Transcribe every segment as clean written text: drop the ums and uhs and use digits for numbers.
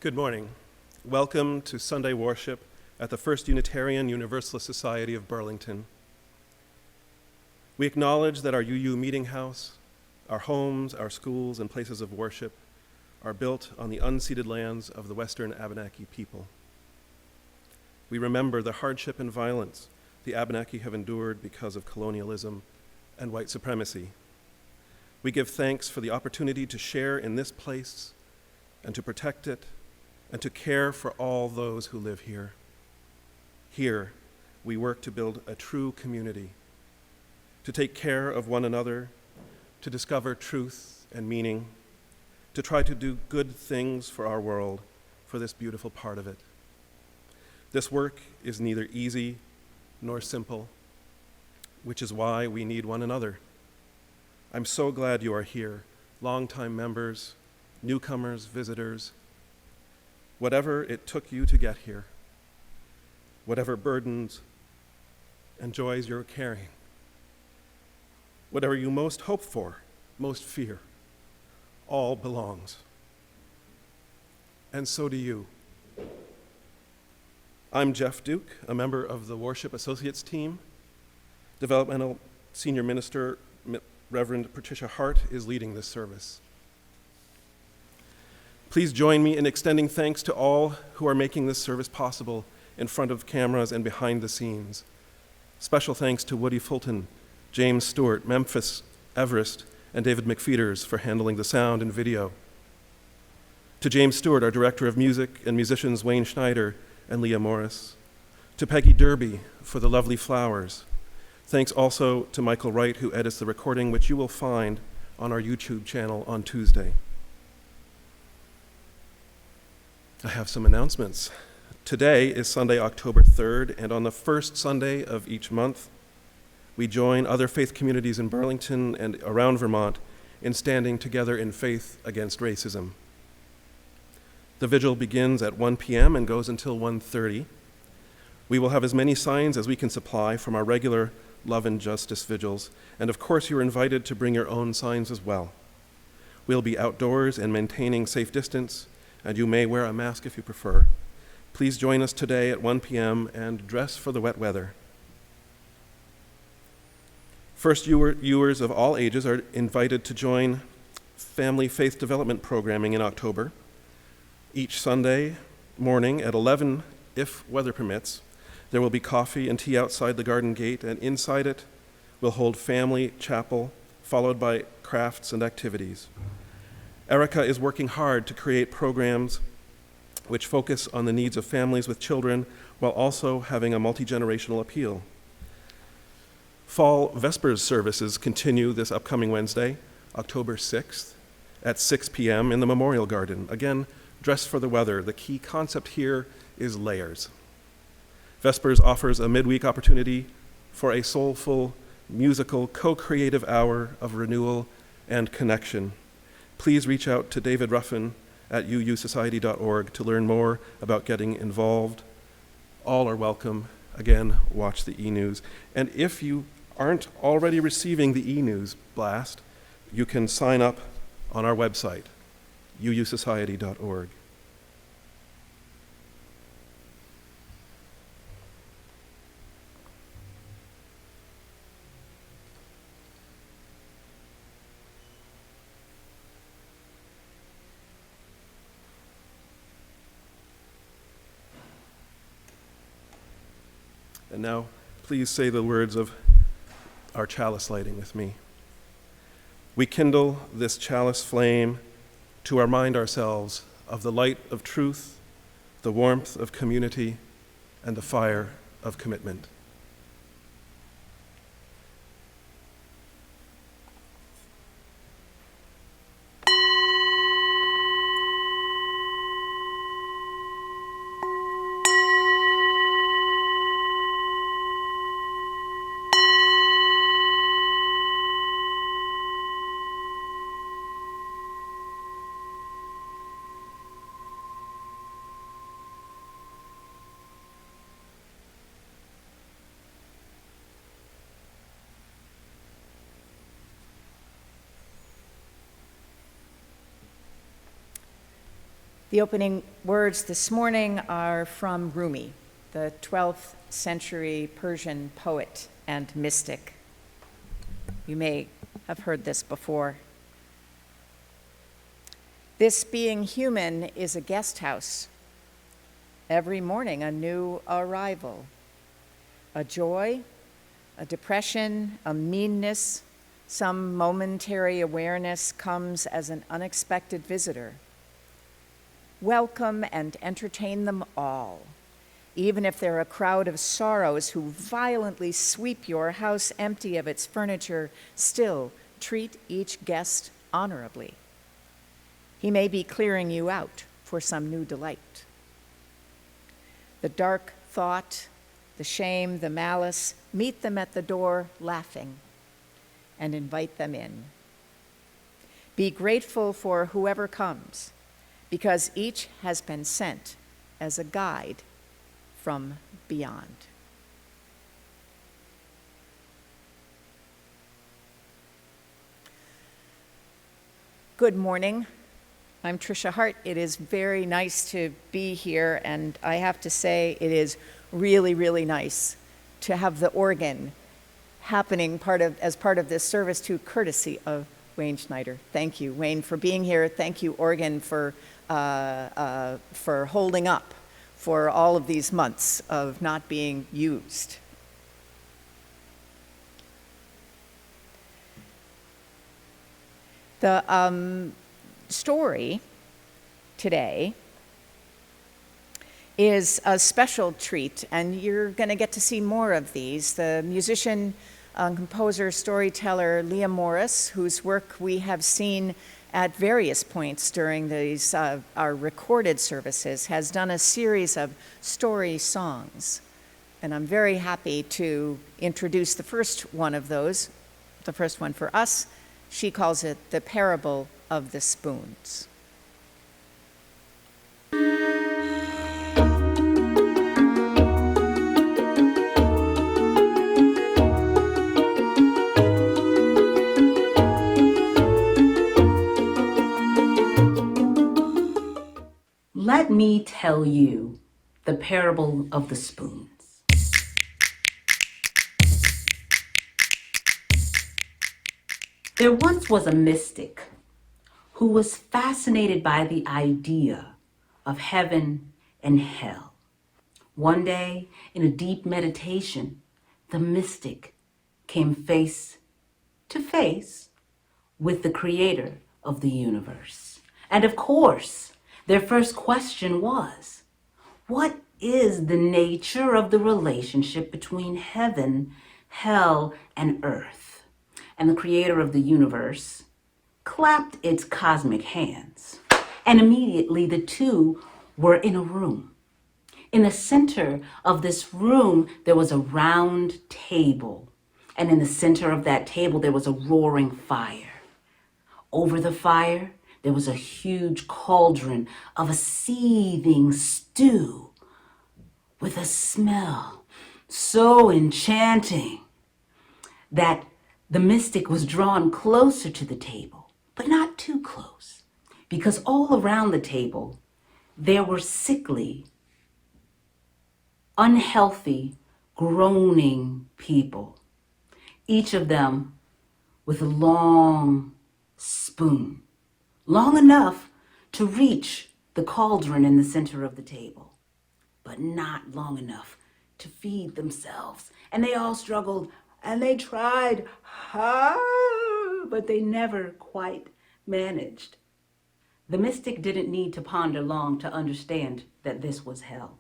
Good morning. Welcome to Sunday worship at the First Unitarian Universalist Society of Burlington. We acknowledge that our UU meeting house, our homes, our schools, and places of worship are built on the unceded lands of the Western Abenaki people. We remember the hardship and violence the Abenaki have endured because of colonialism and white supremacy. We give thanks for the opportunity to share in this place and to protect it and to care for all those who live here. Here, we work to build a true community, to take care of one another, to discover truth and meaning, to try to do good things for our world, for this beautiful part of it. This work is neither easy nor simple, which is why we need one another. I'm so glad you are here, longtime members, newcomers, visitors. Whatever it took you to get here, whatever burdens and joys you're carrying, whatever you most hope for, most fear, all belongs. And so do you. I'm Geoff Duke, a member of the Worship Associates team. Developmental Senior Minister, Reverend Patricia Hart, is leading this service. Please join me in extending thanks to all who are making this service possible in front of cameras and behind the scenes. Special thanks to Woody Fulton, James Stewart, Memphis Everest, and David McFeeters for handling the sound and video. To James Stewart, our Director of Music, and musicians Wayne Schneider and Leah Morris. To Peggy Derby for the lovely flowers. Thanks also to Michael Wright, who edits the recording, which you will find on our YouTube channel on Tuesday. I have some announcements. Today is Sunday, October 3rd, and on the first Sunday of each month, we join other faith communities in Burlington and around Vermont in standing together in faith against racism. The vigil begins at 1 p.m. and goes until 1:30. We will have as many signs as we can supply from our regular love and justice vigils, and of course you're invited to bring your own signs as well. We'll be outdoors and maintaining safe distance, and you may wear a mask if you prefer. Please join us today at 1 p.m. and dress for the wet weather. First viewers of all ages are invited to join Family Faith Development programming in October. Each Sunday morning at 11, if weather permits, there will be coffee and tea outside the garden gate, and inside it will hold family chapel, followed by crafts and activities. Erica is working hard to create programs which focus on the needs of families with children while also having a multi-generational appeal. Fall Vespers services continue this upcoming Wednesday, October 6th, at 6 p.m. in the Memorial Garden. Again, dress for the weather. The key concept here is layers. Vespers offers a midweek opportunity for a soulful, musical, co-creative hour of renewal and connection. Please reach out to David Ruffin at uusociety.org to learn more about getting involved. All are welcome. Again, watch the e-news. And if you aren't already receiving the e-news blast, you can sign up on our website, uusociety.org. And now, please say the words of our chalice lighting with me. We kindle this chalice flame to remind ourselves of the light of truth, the warmth of community, and the fire of commitment. The opening words this morning are from Rumi, the 12th century Persian poet and mystic. You may have heard this before. This being human is a guest house. Every morning a new arrival. A joy, a depression, a meanness, some momentary awareness comes as an unexpected visitor. Welcome and entertain them all, even if they're a crowd of sorrows who violently sweep your house empty of its furniture. Still, treat each guest honorably. He may be clearing you out for some new delight. The dark thought, the shame, the malice, meet them at the door laughing and invite them in. Be grateful for whoever comes, because each has been sent as a guide from beyond. Good morning. I'm Patricia Hart. It is very nice to be here, and I have to say it is really, really nice to have the organ happening as part of this service, to courtesy of Wayne Schneider. Thank you, Wayne, for being here. Thank you, organ, for holding up for all of these months of not being used. The story today is a special treat, and you're going to get to see more of these. The musician, composer, storyteller Leah Morris, whose work we have seen at various points during these our recorded services, has done a series of story songs. And I'm very happy to introduce the first one of those, the first one for us. She calls it The Parable of the Spoons. Let me tell you the parable of the spoons. There once was a mystic who was fascinated by the idea of heaven and hell. One day, in a deep meditation, the mystic came face to face with the creator of the universe. And of course, their first question was, what is the nature of the relationship between heaven, hell, and earth? And the creator of the universe clapped its cosmic hands, and immediately the two were in a room. In the center of this room, there was a round table, and in the center of that table, there was a roaring fire. Over the fire, there was a huge cauldron of a seething stew with a smell so enchanting that the mystic was drawn closer to the table, but not too close, because all around the table, there were sickly, unhealthy, groaning people, each of them with a long spoon, long enough to reach the cauldron in the center of the table, but not long enough to feed themselves. And they all struggled, and they tried hard, but they never quite managed. The mystic didn't need to ponder long to understand that this was hell.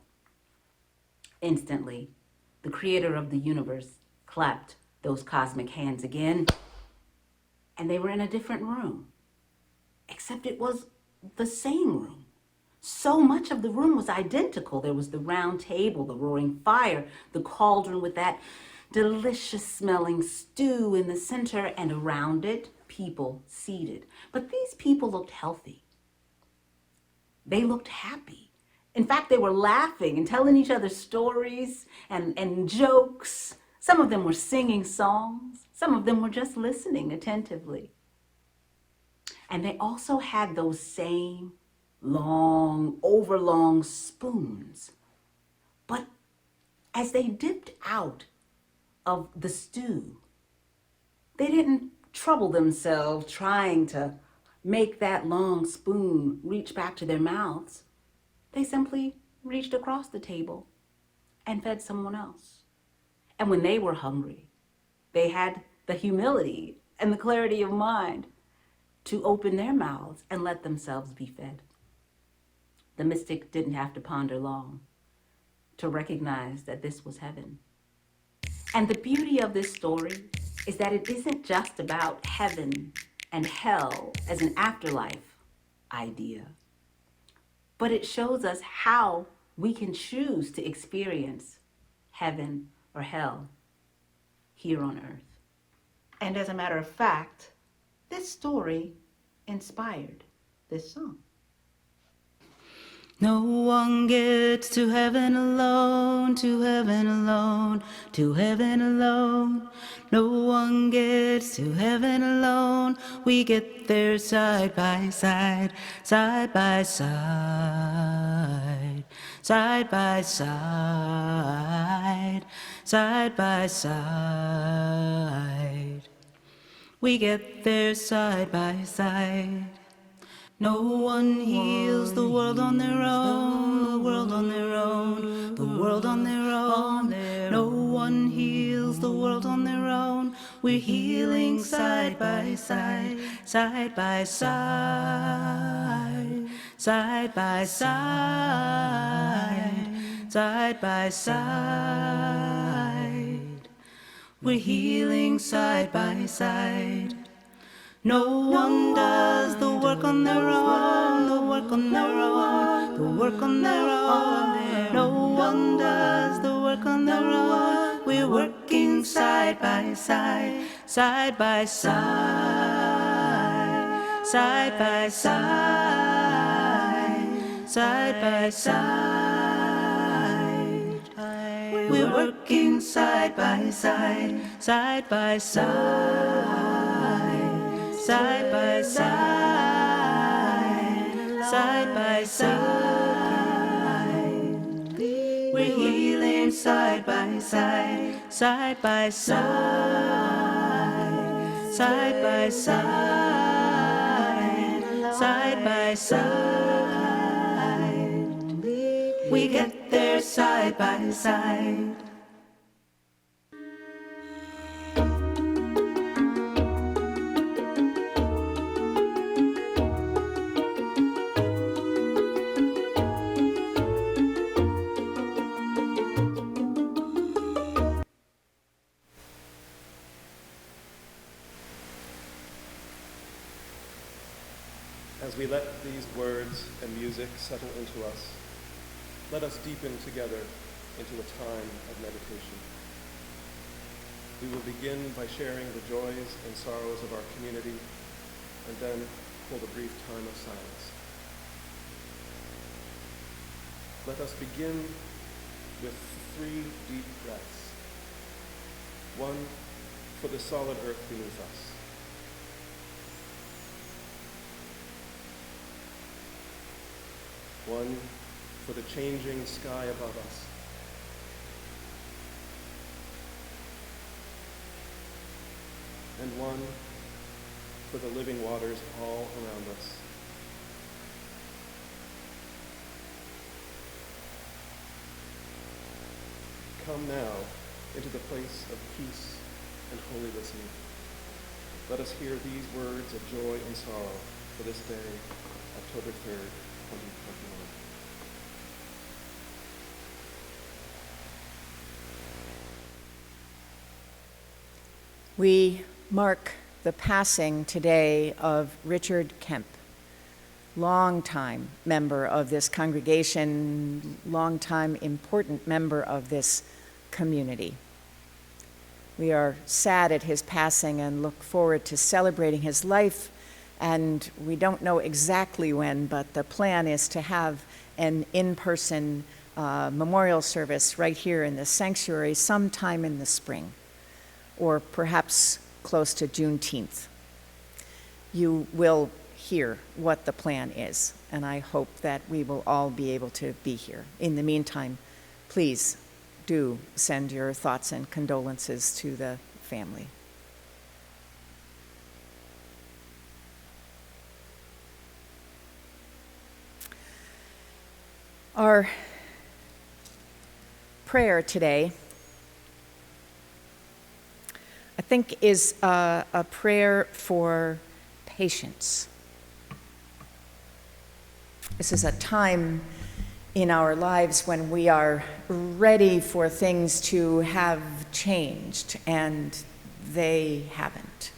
Instantly, the creator of the universe clapped those cosmic hands again, and they were in a different room. Except it was the same room. So much of the room was identical. There was the round table, the roaring fire, the cauldron with that delicious smelling stew in the center, and around it, people seated. But these people looked healthy. They looked happy. In fact, they were laughing and telling each other stories and jokes. Some of them were singing songs. Some of them were just listening attentively. And they also had those same long, overlong spoons. But as they dipped out of the stew, they didn't trouble themselves trying to make that long spoon reach back to their mouths. They simply reached across the table and fed someone else. And when they were hungry, they had the humility and the clarity of mind to open their mouths and let themselves be fed. The mystic didn't have to ponder long to recognize that this was heaven. And the beauty of this story is that it isn't just about heaven and hell as an afterlife idea, but it shows us how we can choose to experience heaven or hell here on earth. And as a matter of fact, this story inspired this song. No one gets to heaven alone, to heaven alone, to heaven alone. No one gets to heaven alone. We get there side by side, side by side, side by side, side by side. We get there side by side. No one heals the world on their own, the world on their own, the world on their own. No one heals the world on their own. We're healing side by side, side by side, side by side, side by side. We're healing side by side. No one does the work on their own, the work on their own, the work on their own. No one does the work on their own. We're working side by side, side by side, side by side, side by side. We're working side by side, side by side. Side by side, side by side. We're healing side by side, side by side, side by side, side by side. We get there side by side. As we let these words and music settle into us, let us deepen together into a time of meditation. We will begin by sharing the joys and sorrows of our community, and then hold a brief time of silence. Let us begin with 3 deep breaths. One for the solid earth beneath us. One for the changing sky above us. And one for the living waters all around us. Come now into the place of peace and holy listening. Let us hear these words of joy and sorrow for this day, October 3rd, 2021. We mark the passing today of Richard Kemp, longtime member of this congregation, longtime important member of this community. We are sad at his passing and look forward to celebrating his life, and we don't know exactly when, but the plan is to have an in-person memorial service right here in the sanctuary sometime in the spring, or perhaps close to Juneteenth. You will hear what the plan is, and I hope that we will all be able to be here. In the meantime, please do send your thoughts and condolences to the family. Our prayer today, I think, is a prayer for patience. This is a time in our lives when we are ready for things to have changed, and they haven't.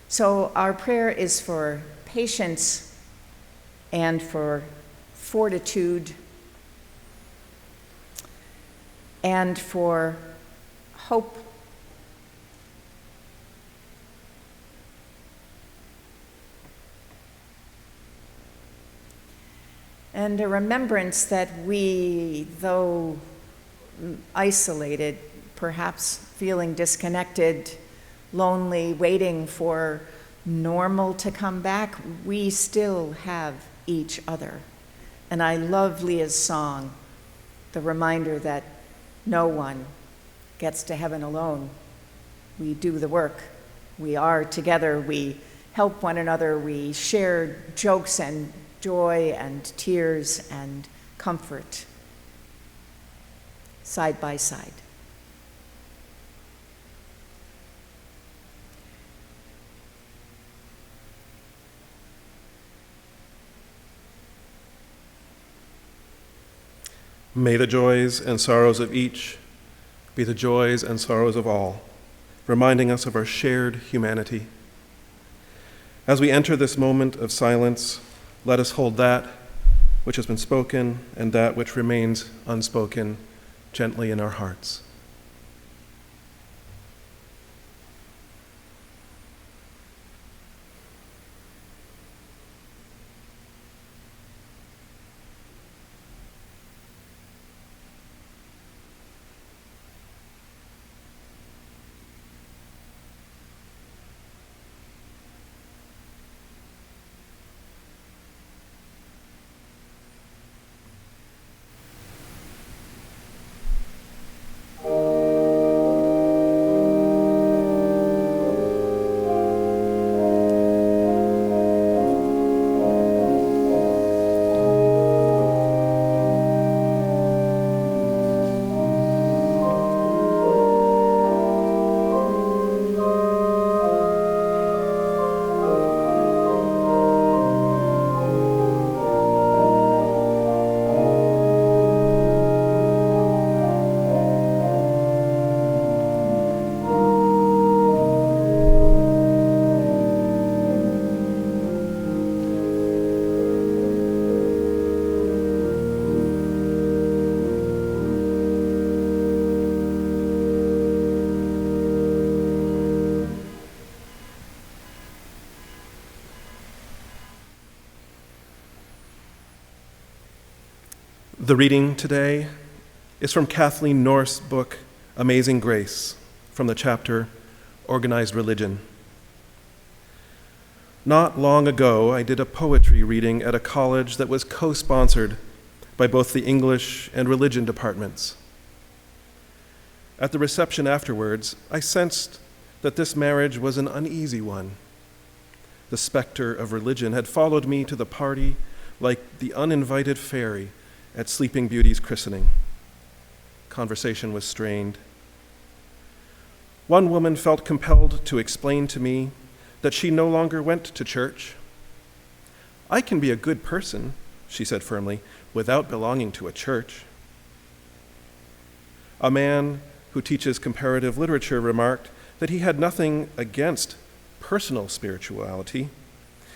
So our prayer is for patience and for fortitude and for hope. And a remembrance that we, though isolated, perhaps feeling disconnected, lonely, waiting for normal to come back, we still have each other. And I love Leah's song, the reminder that no one gets to heaven alone. We do the work. We are together. We help one another. We share jokes and joy and tears and comfort side by side. May the joys and sorrows of each be the joys and sorrows of all, reminding us of our shared humanity. As we enter this moment of silence, let us hold that which has been spoken and that which remains unspoken gently in our hearts. The reading today is from Kathleen North's book, Amazing Grace, from the chapter, Organized Religion. Not long ago, I did a poetry reading at a college that was co-sponsored by both the English and religion departments. At the reception afterwards, I sensed that this marriage was an uneasy one. The specter of religion had followed me to the party like the uninvited fairy at Sleeping Beauty's christening. Conversation was strained. One woman felt compelled to explain to me that she no longer went to church. "I can be a good person," she said firmly, "without belonging to a church." A man who teaches comparative literature remarked that he had nothing against personal spirituality.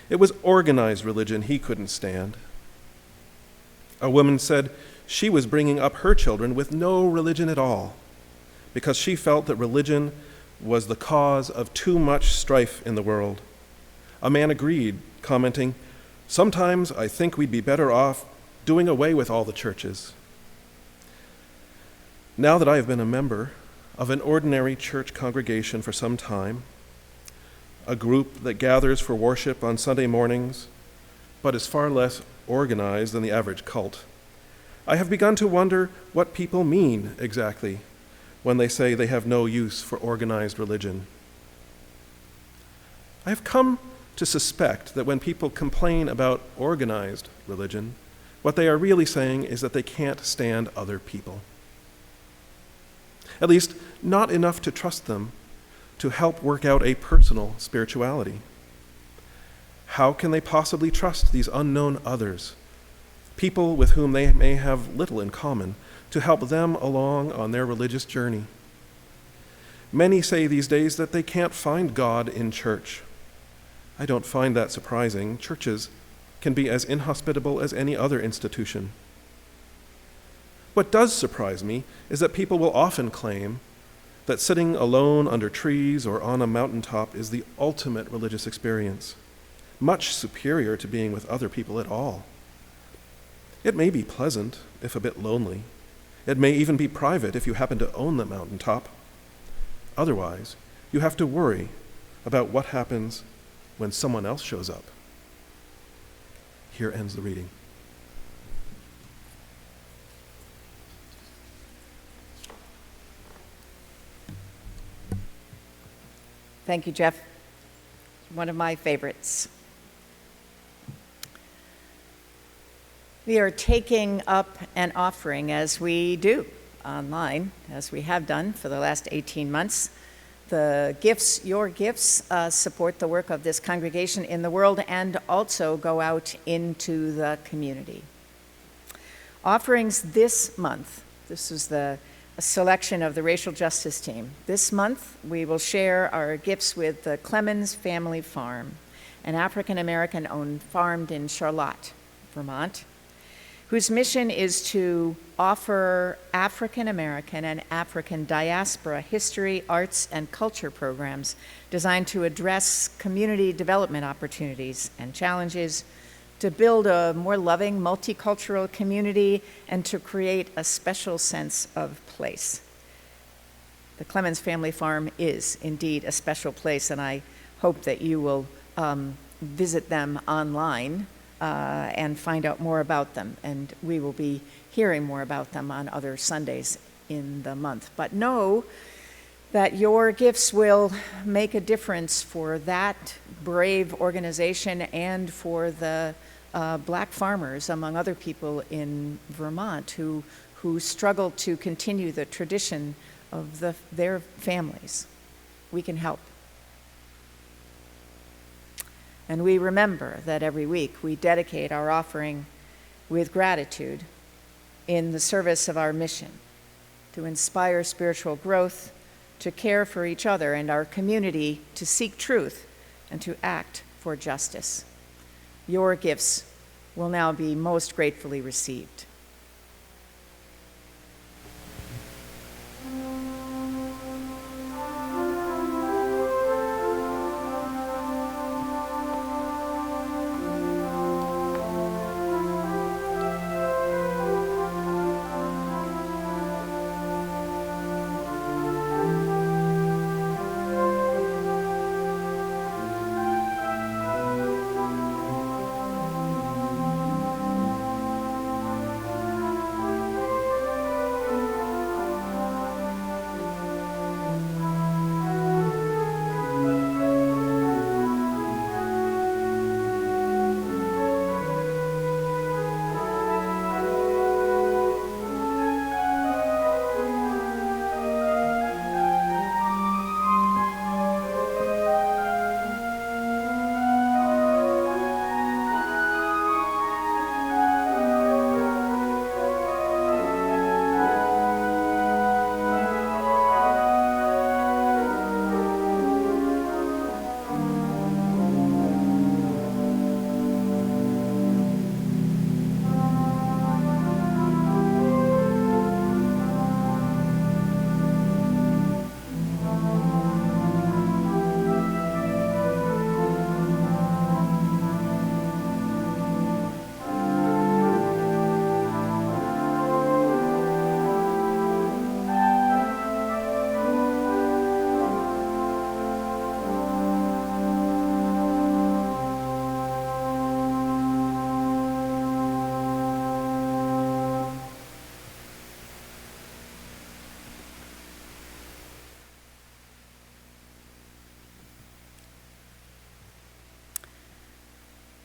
It was organized religion he couldn't stand. A woman said she was bringing up her children with no religion at all because she felt that religion was the cause of too much strife in the world. A man agreed, commenting, "Sometimes I think we'd be better off doing away with all the churches." Now that I have been a member of an ordinary church congregation for some time, a group that gathers for worship on Sunday mornings, but is far less organized than the average cult, I have begun to wonder what people mean exactly when they say they have no use for organized religion. I have come to suspect that when people complain about organized religion, what they are really saying is that they can't stand other people. At least, not enough to trust them to help work out a personal spirituality. How can they possibly trust these unknown others, people with whom they may have little in common, to help them along on their religious journey? Many say these days that they can't find God in church. I don't find that surprising. Churches can be as inhospitable as any other institution. What does surprise me is that people will often claim that sitting alone under trees or on a mountaintop is the ultimate religious experience, much superior to being with other people at all. It may be pleasant, if a bit lonely. It may even be private if you happen to own the mountaintop. Otherwise, you have to worry about what happens when someone else shows up. Here ends the reading. Thank you, Geoff. One of my favorites. We are taking up an offering, as we do online, as we have done for the last 18 months. The gifts, your gifts, support the work of this congregation in the world and also go out into the community. Offerings this month, this is the selection of the racial justice team. This month, we will share our gifts with the Clemens Family Farm, an African-American owned farm in Charlotte, Vermont, whose mission is to offer African-American and African diaspora history, arts, and culture programs designed to address community development opportunities and challenges, to build a more loving, multicultural community, and to create a special sense of place. The Clemens Family Farm is indeed a special place, and I hope that you will visit them online and find out more about them. And we will be hearing more about them on other Sundays in the month. But know that your gifts will make a difference for that brave organization and for the black farmers, among other people in Vermont, who struggle to continue the tradition of their families. We can help. And we remember that every week we dedicate our offering with gratitude in the service of our mission, to inspire spiritual growth, to care for each other and our community, to seek truth, and to act for justice. Your gifts will now be most gratefully received.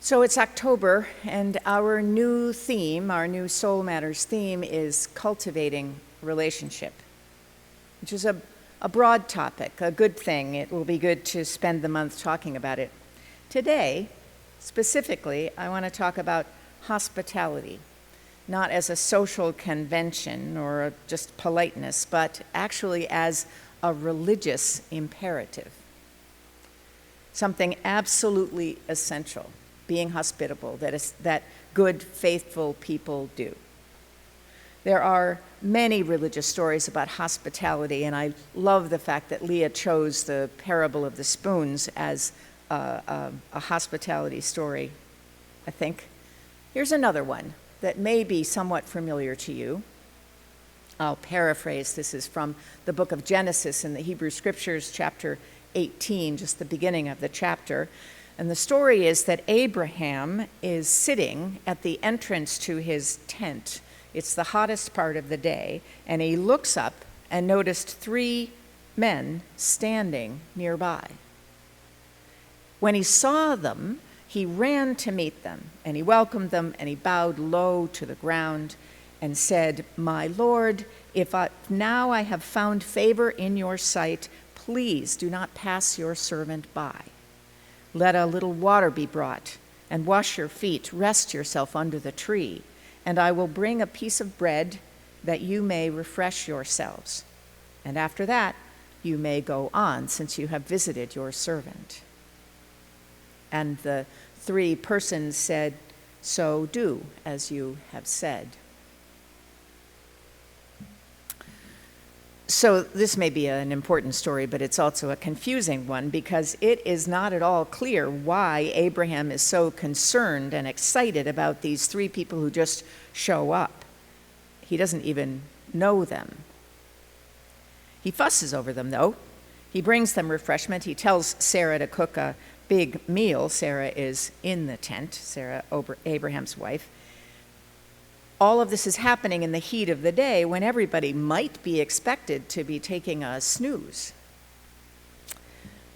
So it's October, and our new theme, our new Soul Matters theme, is cultivating relationship, which is a broad topic, a good thing. It will be good to spend the month talking about it. Today, specifically, I want to talk about hospitality, not as a social convention or just politeness, but actually as a religious imperative, something absolutely essential. Being hospitable, that good, faithful people do. There are many religious stories about hospitality, and I love the fact that Leah chose the parable of the spoons as a hospitality story, I think. Here's another one that may be somewhat familiar to you. I'll paraphrase. This is from the book of Genesis in the Hebrew Scriptures, chapter 18, just the beginning of the chapter. And the story is that Abraham is sitting at the entrance to his tent. It's the hottest part of the day, and he looks up and noticed 3 men standing nearby. When he saw them, he ran to meet them, and he welcomed them, and he bowed low to the ground and said, "My Lord, if now I have found favor in your sight, please do not pass your servant by. Let a little water be brought, and wash your feet, rest yourself under the tree, and I will bring a piece of bread that you may refresh yourselves. And after that, you may go on, since you have visited your servant." And the 3 persons said, "So do as you have said." So this may be an important story, but it's also a confusing one, because it is not at all clear why Abraham is so concerned and excited about these 3 people who just show up. He doesn't even know them. He fusses over them, though. He brings them refreshment. He tells Sarah to cook a big meal. Sarah is in the tent, Sarah, Abraham's wife. All of this is happening in the heat of the day when everybody might be expected to be taking a snooze.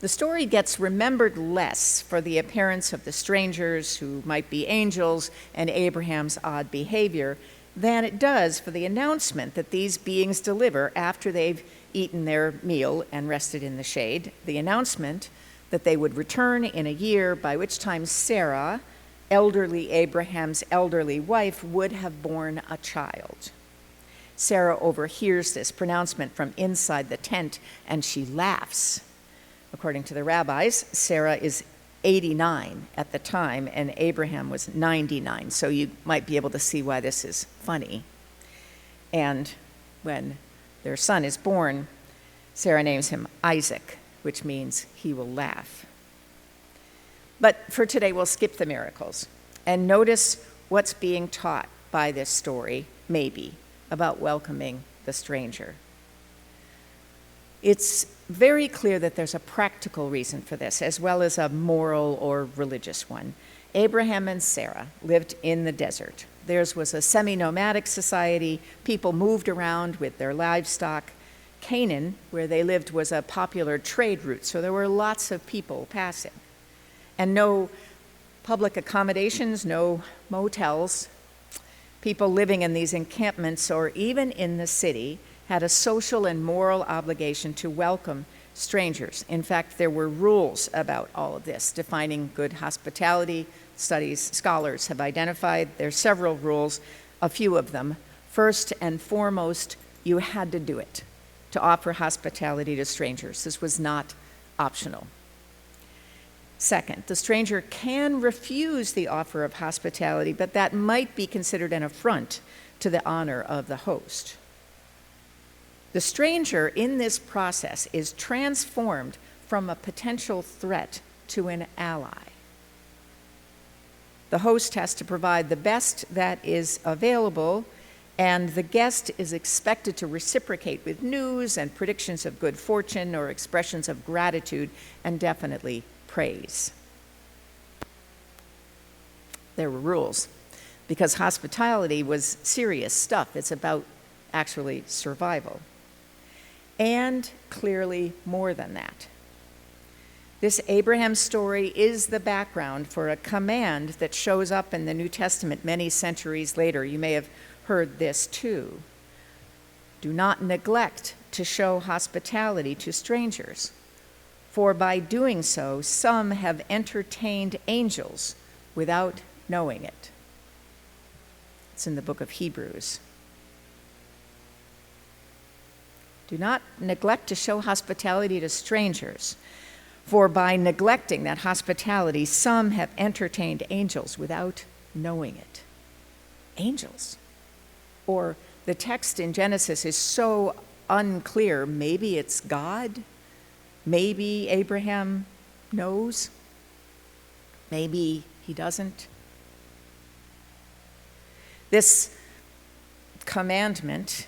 The story gets remembered less for the appearance of the strangers, who might be angels, and Abraham's odd behavior, than it does for the announcement that these beings deliver after they've eaten their meal and rested in the shade. The announcement that they would return in a year, by which time Sarah, elderly Abraham's elderly wife, would have borne a child. Sarah overhears this pronouncement from inside the tent, and she laughs. According to the rabbis, Sarah is 89 at the time, and Abraham was 99, so you might be able to see why this is funny. And when their son is born, Sarah names him Isaac, which means he will laugh. But for today, we'll skip the miracles and notice what's being taught by this story, maybe, about welcoming the stranger. It's very clear that there's a practical reason for this, as well as a moral or religious one. Abraham and Sarah lived in the desert. Theirs was a semi-nomadic society. People moved around with their livestock. Canaan, where they lived, was a popular trade route, so there were lots of people passing. And no public accommodations, no motels. People living in these encampments or even in the city had a social and moral obligation to welcome strangers. In fact, there were rules about all of this, defining good hospitality. Scholars have identified there's several rules, a few of them. First and foremost, you had to do it, to offer hospitality to strangers. This was not optional. Second, the stranger can refuse the offer of hospitality, but that might be considered an affront to the honor of the host. The stranger in this process is transformed from a potential threat to an ally. The host has to provide the best that is available, and the guest is expected to reciprocate with news and predictions of good fortune or expressions of gratitude, and definitely praise. There were rules, because hospitality was serious stuff. It's about actually survival. And clearly more than that. This Abraham story is the background for a command that shows up in the New Testament many centuries later. You may have heard this too. Do not neglect to show hospitality to strangers, for by doing so, some have entertained angels without knowing it. It's in the book of Hebrews. Do not neglect to show hospitality to strangers, for by neglecting that hospitality, some have entertained angels without knowing it. Angels. Or the text in Genesis is so unclear. Maybe it's God. Maybe Abraham knows. Maybe he doesn't. This commandment,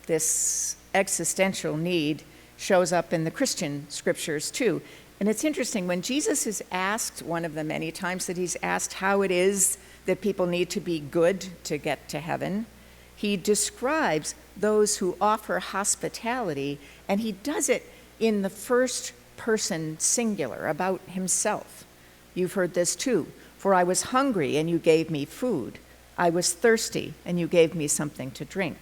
this existential need, shows up in the Christian scriptures too. And it's interesting, when Jesus is asked, one of the many times that he's asked how it is that people need to be good to get to heaven, he describes those who offer hospitality, and he does it in the first person singular, about himself. You've heard this too. For I was hungry, and you gave me food. I was thirsty, and you gave me something to drink.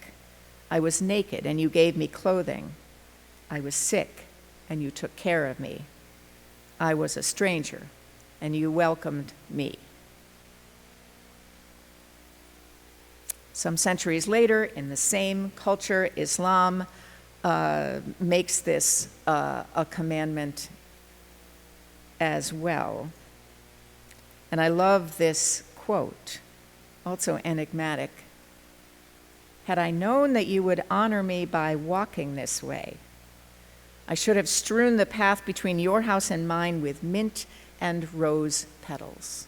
I was naked, and you gave me clothing. I was sick, and you took care of me. I was a stranger, and you welcomed me. Some centuries later, in the same culture, Islam makes this a commandment as well. And I love this quote, also enigmatic. Had I known that you would honor me by walking this way, I should have strewn the path between your house and mine with mint and rose petals.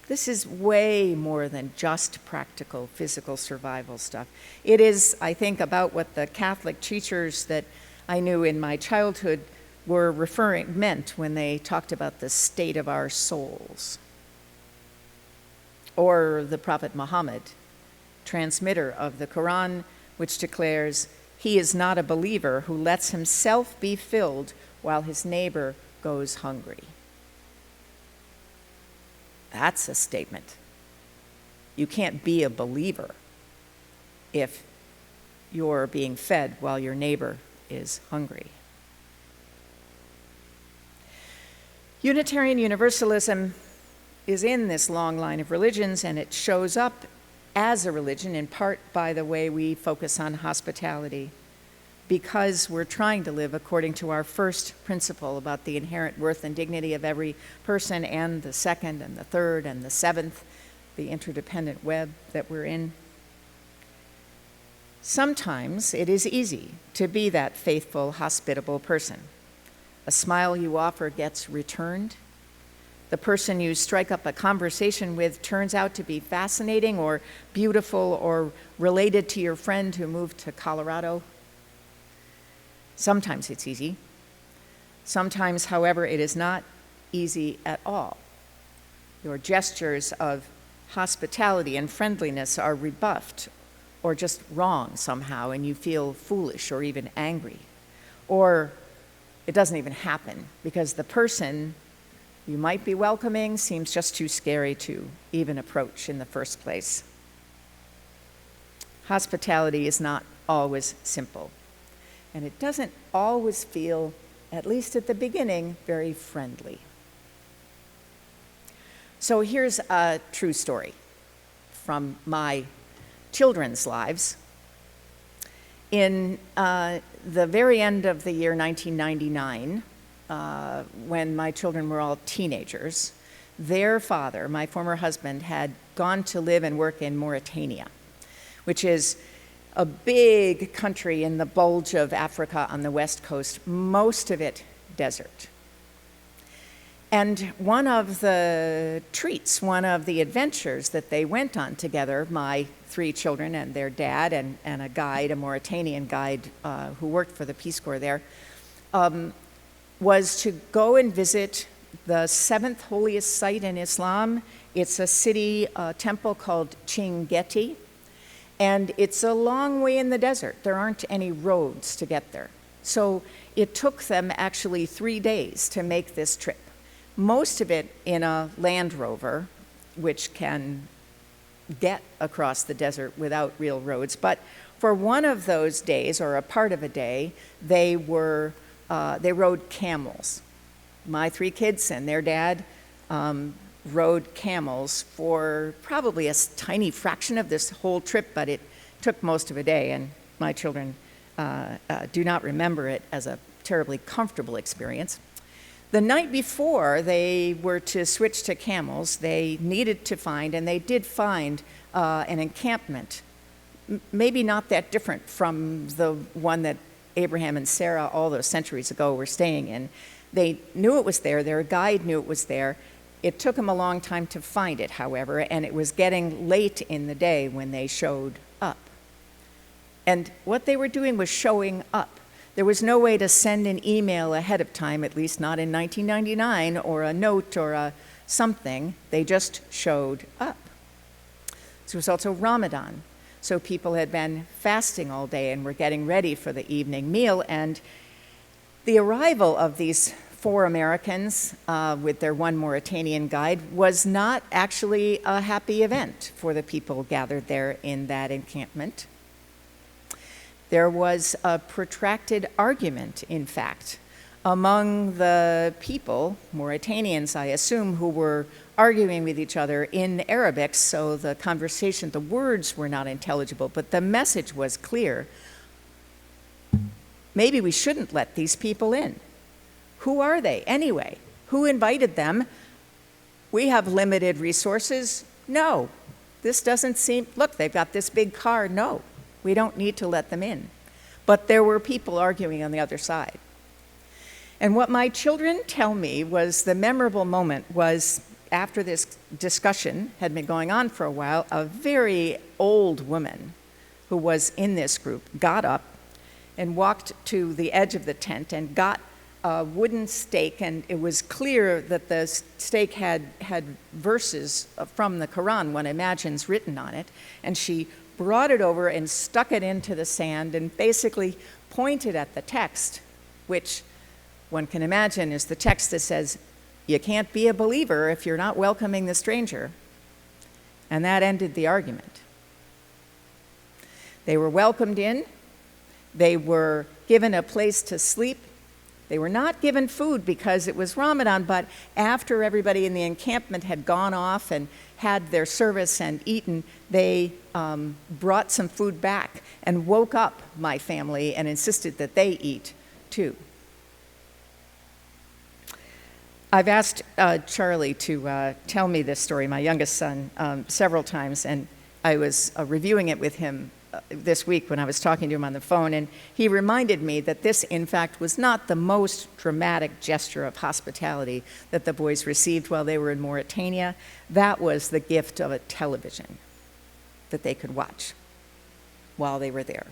This is way more than just practical physical survival stuff. It is, I think, about what the Catholic teachers that I knew in my childhood were meant when they talked about the state of our souls. Or the Prophet Muhammad, transmitter of the Quran, which declares, he is not a believer who lets himself be filled while his neighbor goes hungry. That's a statement. You can't be a believer if you're being fed while your neighbor is hungry. Unitarian Universalism is in this long line of religions, and it shows up as a religion in part by the way we focus on hospitality, because we're trying to live according to our first principle about the inherent worth and dignity of every person, and the second and the third and the seventh, the interdependent web that we're in. Sometimes it is easy to be that faithful, hospitable person. A smile you offer gets returned. The person you strike up a conversation with turns out to be fascinating or beautiful or related to your friend who moved to Colorado. Sometimes it's easy. Sometimes, however, it is not easy at all. Your gestures of hospitality and friendliness are rebuffed or just wrong somehow, and you feel foolish or even angry. Or it doesn't even happen because the person you might be welcoming seems just too scary to even approach in the first place. Hospitality is not always simple, and it doesn't always feel, at least at the beginning, very friendly. So here's a true story from my children's lives. In the very end of the year 1999, when my children were all teenagers, their father, my former husband, had gone to live and work in Mauritania, which is a big country in the bulge of Africa on the west coast, most of it desert. And one of the treats, one of the adventures that they went on together, my 3 children and their dad and a guide, a Mauritanian guide who worked for the Peace Corps there, was to go and visit the 7th holiest site in Islam. It's a city, temple called Chinguetti, and it's a long way in the desert. There aren't any roads to get there. So it took them actually 3 days to make this trip. Most of it in a Land Rover, which can get across the desert without real roads. But for one of those days, or a part of a day, they rode camels. My 3 kids and their dad rode camels for probably a tiny fraction of this whole trip, but it took most of a day, and my children do not remember it as a terribly comfortable experience. The night before they were to switch to camels, they needed to find, and they did find, an encampment, maybe not that different from the one that Abraham and Sarah all those centuries ago were staying in. They knew it was there, their guide knew it was there. It took them a long time to find it, however, and it was getting late in the day when they showed up. And what they were doing was showing up. There was no way to send an email ahead of time, at least not in 1999, or a note or a something. They just showed up. This was also Ramadan, so people had been fasting all day and were getting ready for the evening meal, and the arrival of these 4 Americans with their 1 Mauritanian guide was not actually a happy event for the people gathered there in that encampment. There was a protracted argument, in fact, among the people, Mauritanians, I assume, who were arguing with each other in Arabic, so the conversation, the words were not intelligible, but the message was clear. Maybe we shouldn't let these people in. Who are they anyway? Who invited them? We have limited resources. No, this doesn't seem, look, they've got this big car. No, we don't need to let them in. But there were people arguing on the other side. And what my children tell me was the memorable moment was after this discussion had been going on for a while, a very old woman who was in this group got up and walked to the edge of the tent and got a wooden stake, and it was clear that the stake had verses from the Quran, one imagines, written on it, and she brought it over and stuck it into the sand and basically pointed at the text, which one can imagine is the text that says, you can't be a believer if you're not welcoming the stranger. And that ended the argument. They were welcomed in. They were given a place to sleep. They were not given food because it was Ramadan, but after everybody in the encampment had gone off and had their service and eaten, they brought some food back and woke up my family and insisted that they eat too. I've asked Charlie to tell me this story, my youngest son, several times, and I was reviewing it with him this week when I was talking to him on the phone, and he reminded me that this, in fact, was not the most dramatic gesture of hospitality that the boys received while they were in Mauritania. That was the gift of a television that they could watch while they were there.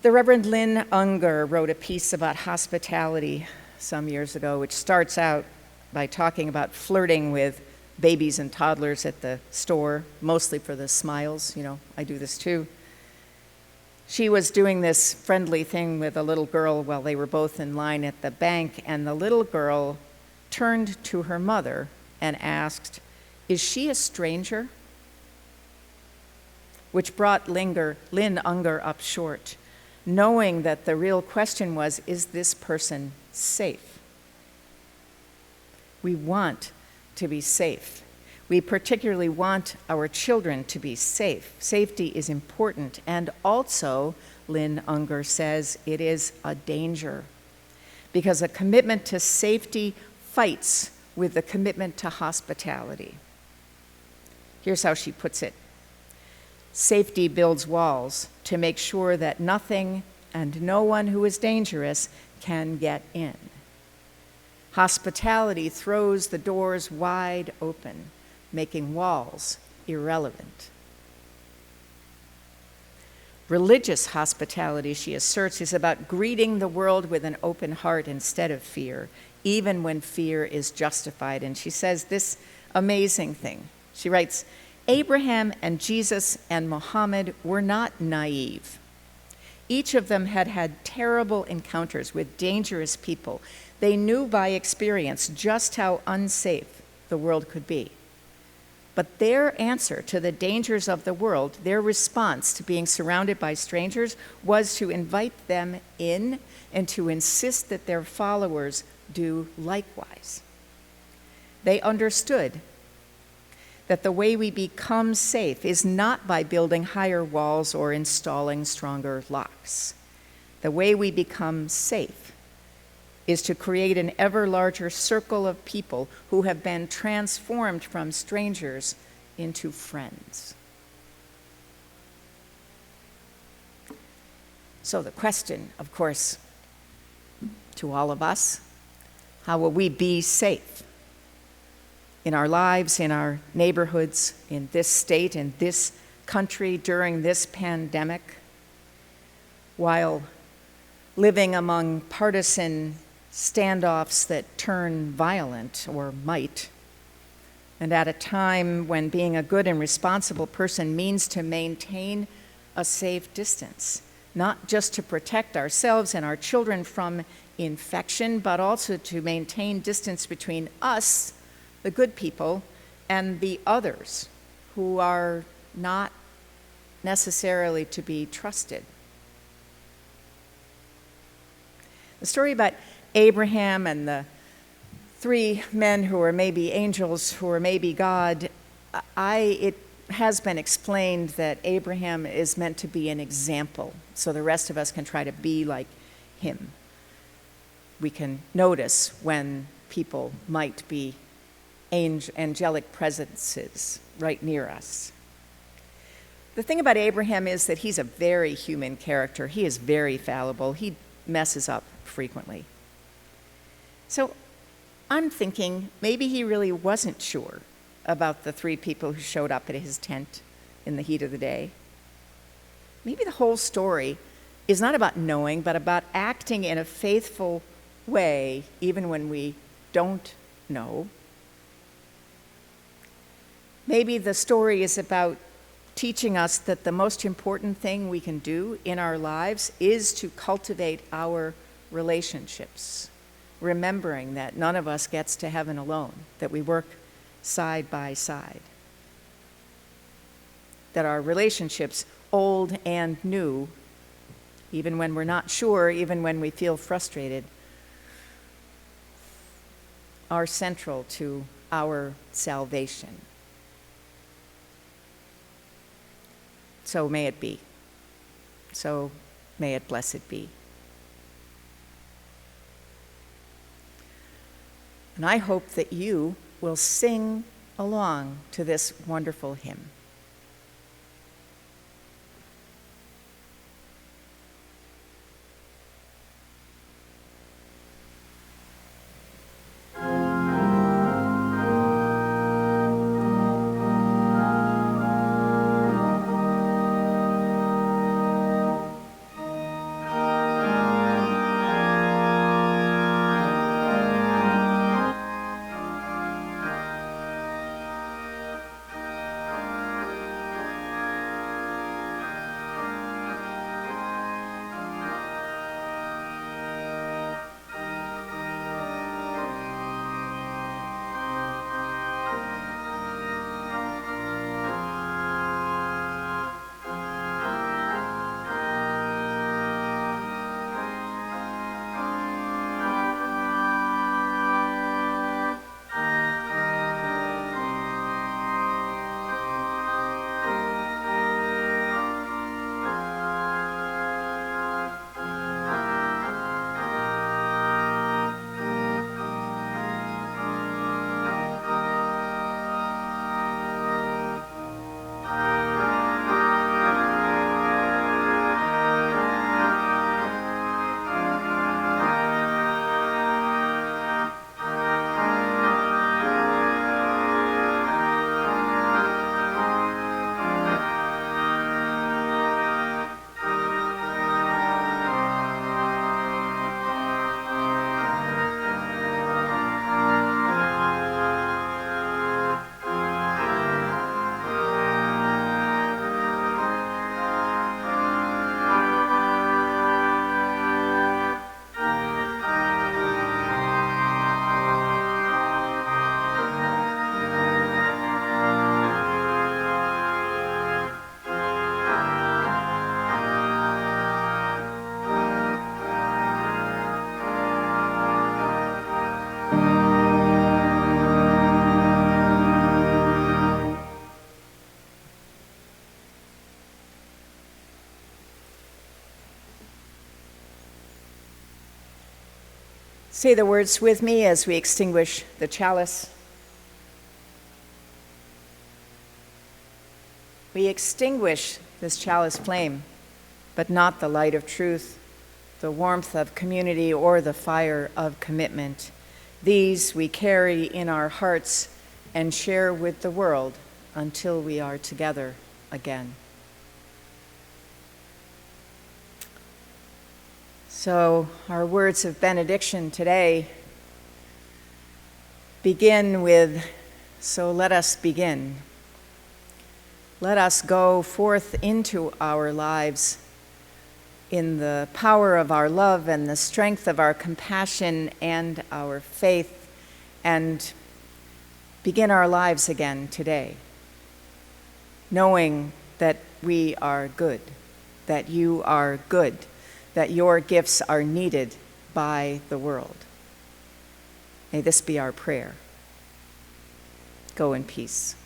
The Reverend Lynn Unger wrote a piece about hospitality some years ago, which starts out by talking about flirting with babies and toddlers at the store, mostly for the smiles. You know, I do this too. She was doing this friendly thing with a little girl while they were both in line at the bank, and the little girl turned to her mother and asked, "Is she a stranger?" Which brought Lynn Unger up short, knowing that the real question was, is this person safe? We want to be safe. We particularly want our children to be safe. Safety is important, and also, Lynn Unger says, it is a danger, because a commitment to safety fights with the commitment to hospitality. Here's how she puts it. Safety builds walls to make sure that nothing and no one who is dangerous can get in. Hospitality throws the doors wide open, making walls irrelevant. Religious hospitality, she asserts, is about greeting the world with an open heart instead of fear, even when fear is justified. And she says this amazing thing. She writes, Abraham and Jesus and Muhammad were not naive. Each of them had had terrible encounters with dangerous people. They knew by experience just how unsafe the world could be. But their answer to the dangers of the world, their response to being surrounded by strangers, was to invite them in and to insist that their followers do likewise. They understood that the way we become safe is not by building higher walls or installing stronger locks. The way we become safe is to create an ever larger circle of people who have been transformed from strangers into friends. So the question, of course, to all of us, how will we be safe in our lives, in our neighborhoods, in this state, in this country during this pandemic, while living among partisan standoffs that turn violent, or might, and at a time when being a good and responsible person means to maintain a safe distance, not just to protect ourselves and our children from infection, but also to maintain distance between us, the good people, and the others who are not necessarily to be trusted. The story about Abraham and the three men who are maybe angels, who are maybe God, it has been explained that Abraham is meant to be an example, so the rest of us can try to be like him. We can notice when people might be angelic presences right near us. The thing about Abraham is that he's a very human character. He is very fallible. He messes up frequently. So I'm thinking maybe he really wasn't sure about the three people who showed up at his tent in the heat of the day. Maybe the whole story is not about knowing, but about acting in a faithful way, even when we don't know. Maybe the story is about teaching us that the most important thing we can do in our lives is to cultivate our relationships, remembering that none of us gets to heaven alone, that we work side by side, that our relationships, old and new, even when we're not sure, even when we feel frustrated, are central to our salvation. So may it be. So may it blessed be. And I hope that you will sing along to this wonderful hymn. Say the words with me as we extinguish the chalice. We extinguish this chalice flame, but not the light of truth, the warmth of community, or the fire of commitment. These we carry in our hearts and share with the world until we are together again. So our words of benediction today begin with, so let us begin. Let us go forth into our lives in the power of our love and the strength of our compassion and our faith, and begin our lives again today, knowing that we are good, that you are good, that your gifts are needed by the world. May this be our prayer. Go in peace.